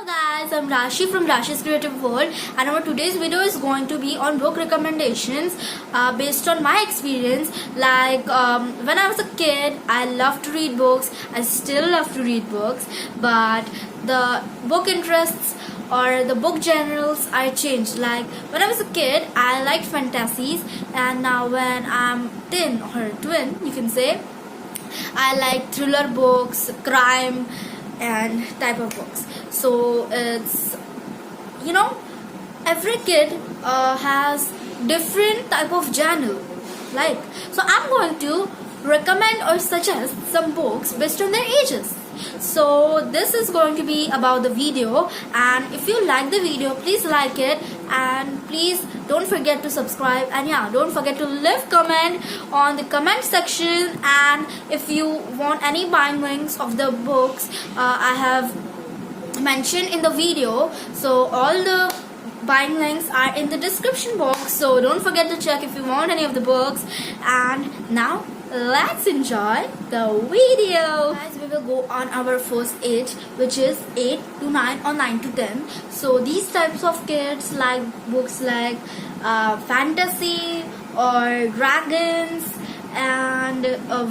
Hello guys, I'm Rashi from Rashi's Creative World, and our today's video is going to be on book recommendations based on my experience. When I was a kid, I loved to read books. I still love to read books, but the book interests or the book genres are changed. Like when I was a kid, I liked fantasies, and now when I'm teen or twin, you can say, I like thriller books, crime and type of books. So it's, every kid has different type of genre. So I'm going to recommend or suggest some books based on their ages. So this is going to be about the video, and if you like the video, please like it, and please don't forget to subscribe, and don't forget to leave comment on the comment section. And if you want any buying links of the books I have mentioned in the video, so all the buying links are in the description box, so don't forget to check if you want any of the books. And now let's enjoy the video. Guys, we will go on our first age, which is 8 to 9 or 9 to 10. So these types of kids like books like fantasy or dragons and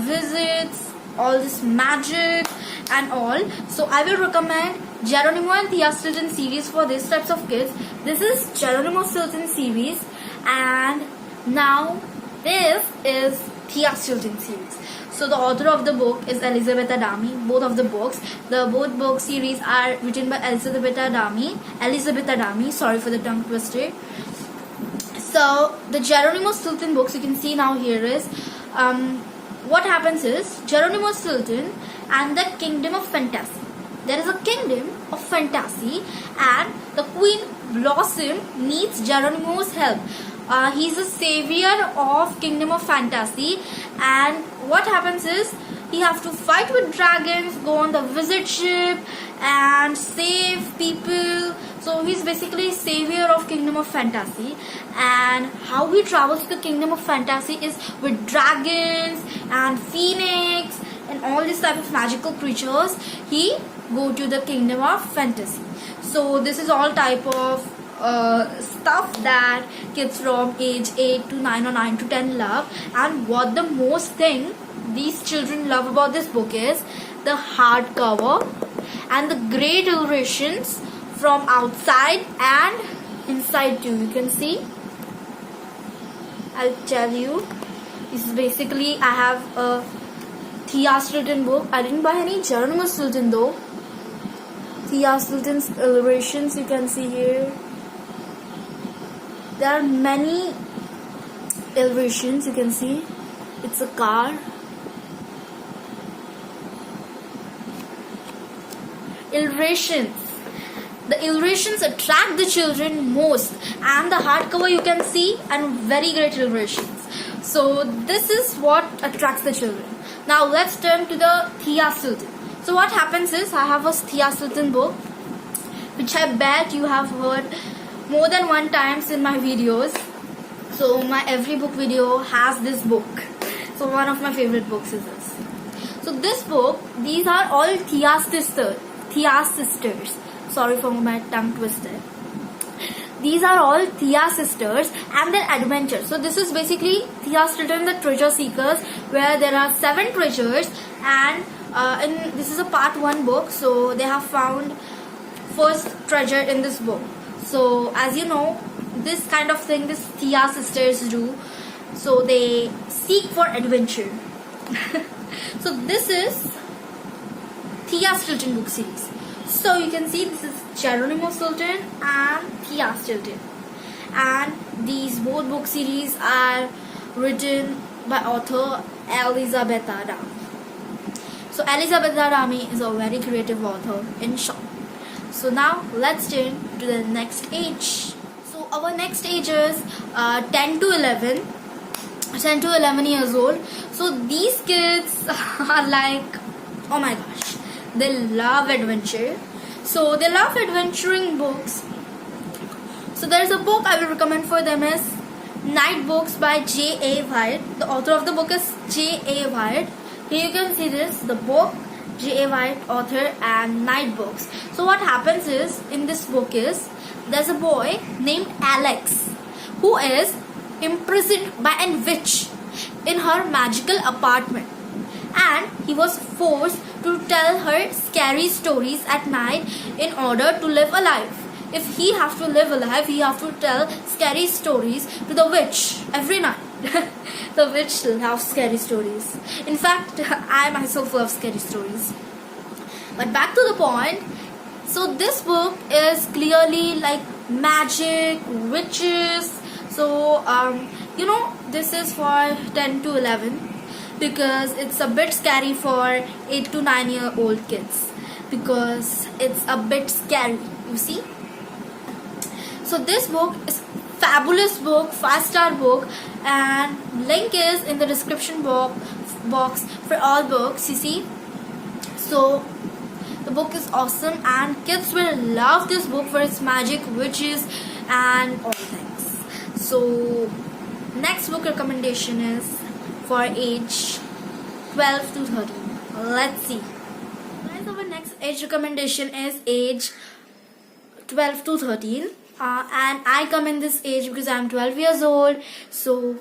visits, all this magic and all. So I will recommend Geronimo and Thea Stilton series for these types of kids. This is Geronimo Stilton series, and now this is Thea Stilton series. So the author of the book is Elizabeth Adami. Both of the books, both book series are written by Elizabeth Adami. Sorry for the tongue twister. So the Geronimo Stilton books, you can see now here is what happens is Geronimo Stilton and the Kingdom of Fantasy. There is a kingdom of fantasy, and the Queen Blossom needs Geronimo's help. He's a savior of Kingdom of Fantasy, and what happens is he has to fight with dragons, go on the visit ship and save people. So he's basically savior of Kingdom of Fantasy, and how he travels to the Kingdom of Fantasy is with dragons and phoenix and all these type of magical creatures. He go to the Kingdom of Fantasy. So this is all type of stuff that kids from age 8 to 9 or 9 to 10 love. And what the most thing these children love about this book is the hardcover and the great illustrations from outside and inside too. You can see, I'll tell you, this is basically, I have a Thea Stilton book. I didn't buy any Geronimo Stilton though. Thea Stilton's illustrations, you can see here. There are many illustrations, you can see. It's a car. Illustrations. The illustrations attract the children most, and the hardcover you can see, and very great illustrations. So this is what attracts the children. Now let's turn to the Thea Stilton. So what happens is, I have a Thea Stilton book, which I bet you have heard more than one times in my videos. So my every book video has this book. So one of my favorite books is this. So this book, these are all Thea sisters. Sorry for my tongue twister. These are all Thea sisters and their adventures. So this is basically Thea Stilton, the Treasure Seekers, where there are 7 treasures, and this is a part 1 book. So they have found first treasure in this book. So as you know, this kind of thing this Thea sisters do. So they seek for adventure. So this is Thea Stilton book series. So you can see this is Geronimo Stilton and Thea Stilton, and these both book series are written by author Elizabeth Adami. So Elizabeth Adami is a very creative author in short. So now let's turn to the next age. So our next age is 10 to 11 years old. So these kids are like, oh my gosh, they love adventure. So they love adventuring books. So there is a book I will recommend for them is Night Books by J.A. White. The author of the book is J.A. White. Here you can see this, the book, J.A. White, author, and Night Books. So what happens is, in this book is, there's a boy named Alex who is imprisoned by a witch in her magical apartment, and he was forced to tell her scary stories at night in order to live alive. If he have to live alive, he have to tell scary stories to the witch every night. The witch loves scary stories. In fact, I myself love scary stories. But back to the point. So this book is clearly like magic, witches. So this is for 10 to 11 because it's a bit scary for 8 to 9-year-old kids because it's a bit scary. You see. So this book is fabulous book, 5-star book, and link is in the description box for all books. You see. So the book is awesome and kids will love this book for its magic, witches, and all things. So next book recommendation is for age 12 to 13. Let's see. Guys, our next age recommendation is age 12 to 13. And I come in this age because I'm 12 years old. So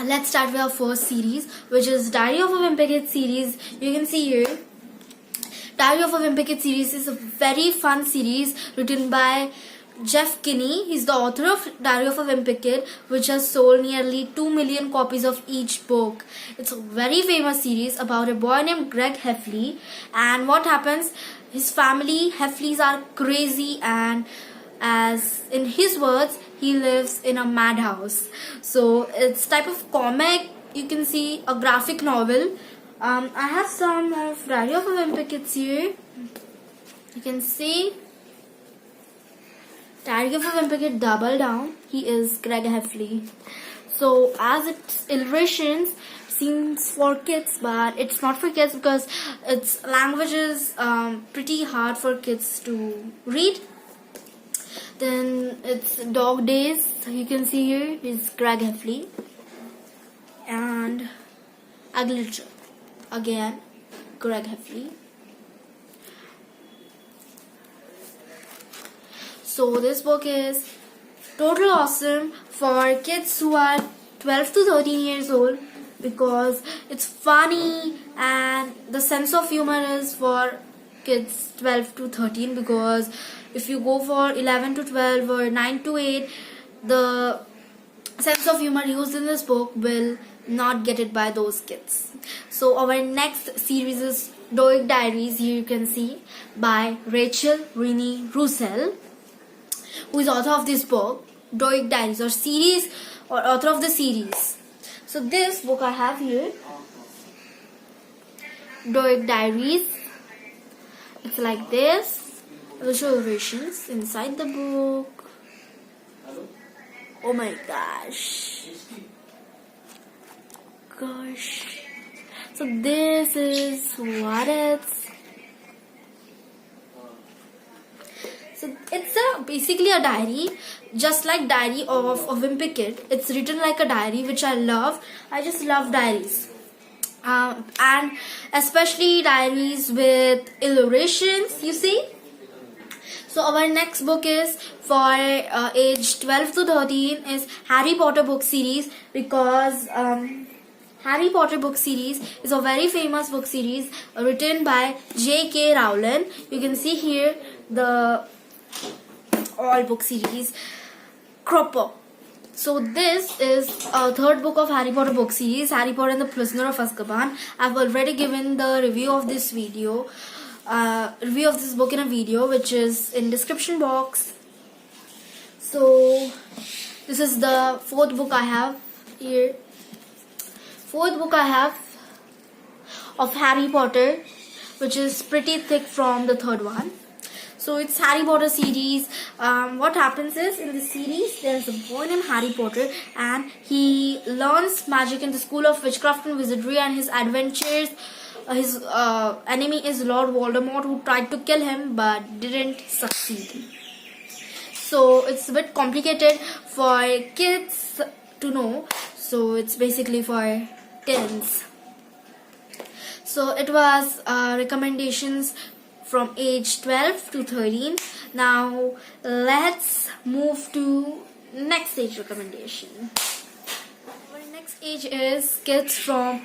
let's start with our first series, which is Diary of a Wimpy Kid series. You can see here. Diary of a Wimpy Kid series is a very fun series written by Jeff Kinney. He's the author of Diary of a Wimpy Kid, which has sold nearly 2 million copies of each book. It's a very famous series about a boy named Greg Heffley. And what happens, his family, Heffleys, are crazy, and as in his words, he lives in a madhouse. So it's type of comic, you can see a graphic novel. I have some of Diary of a Wimpy Kid here. You can see Diary of a Wimpy Kid double down. He is Greg Heffley. So as its illustrations seems for kids, but it's not for kids because its language is pretty hard for kids to read. Then it's Dog Days. You can see here is Greg Heffley and Agriculture. Again, Greg Heffley. So this book is total awesome for kids who are 12 to 13 years old because it's funny, and the sense of humor is for kids 12 to 13 because if you go for 11 to 12 or 9 to 8, the sense of humor used in this book will not get it by those kids. So our next series is Doig Diaries. Here you can see by Rachel Renee Russell, who is author of this book, Doig Diaries, or series, or author of the series. So this book I have here, Doig Diaries. It's like this. I will show illustrations inside the book. Oh my gosh. So this is what it's. So it's basically a diary, just like Diary of a Wimpy Kid. It's written like a diary, which I love. I just love diaries. And especially diaries with illustrations, you see. So our next book is for age 12 to 13 is Harry Potter book series because Harry Potter book series is a very famous book series written by J.K. Rowling. You can see here the all book series Cropper. So this is a third book of Harry Potter book series, Harry Potter and the Prisoner of Azkaban. I've already given the review of this video, review of this book in a video, which is in description box. So this is the fourth book I have here. Fourth book I have of Harry Potter, which is pretty thick from the third one. So it's Harry Potter series. What happens is, in the series there's a boy named Harry Potter and he learns magic in the school of witchcraft and wizardry, and his adventures, his enemy is Lord Voldemort, who tried to kill him but didn't succeed. So it's a bit complicated for kids to know, so it's basically for teens. So it was recommendations from age 12 to 13. Now let's move to next age recommendation. Our next age is kids from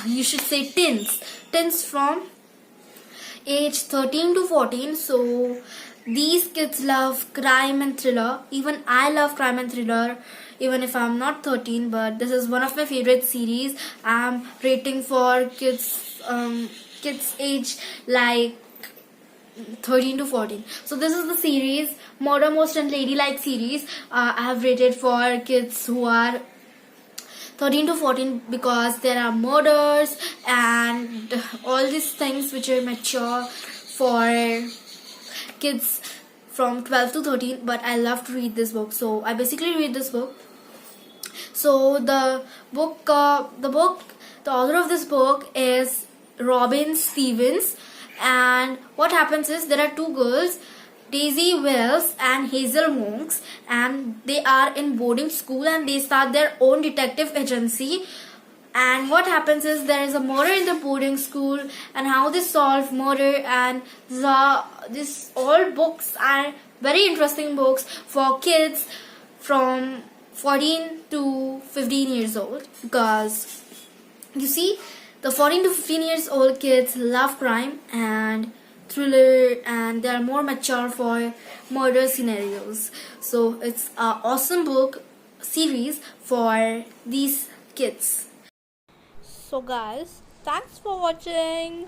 you should say teens from age 13 to 14. So these kids love crime and thriller. Even I love crime and thriller, even if I'm not 13, but this is one of my favorite series. I'm rating for kids age like 13 to 14. So this is the series Murder Most and Ladylike series. I have rated for kids who are 13 to 14 because there are murders and all these things which are mature for kids from 12 to 13. But I love to read this book, so I basically read this book. So the author of this book is Robin Stevens. And what happens is there are two girls, Daisy Wells and Hazel Monks, and they are in boarding school and they start their own detective agency. And what happens is there is a murder in the boarding school, and how they solve murder, and these all books are very interesting books for kids from 14 to 15 years old, because you see the 14 to 15 years old kids love crime and thriller, and they are more mature for murder scenarios. So it's an awesome book series for these kids. So guys, thanks for watching.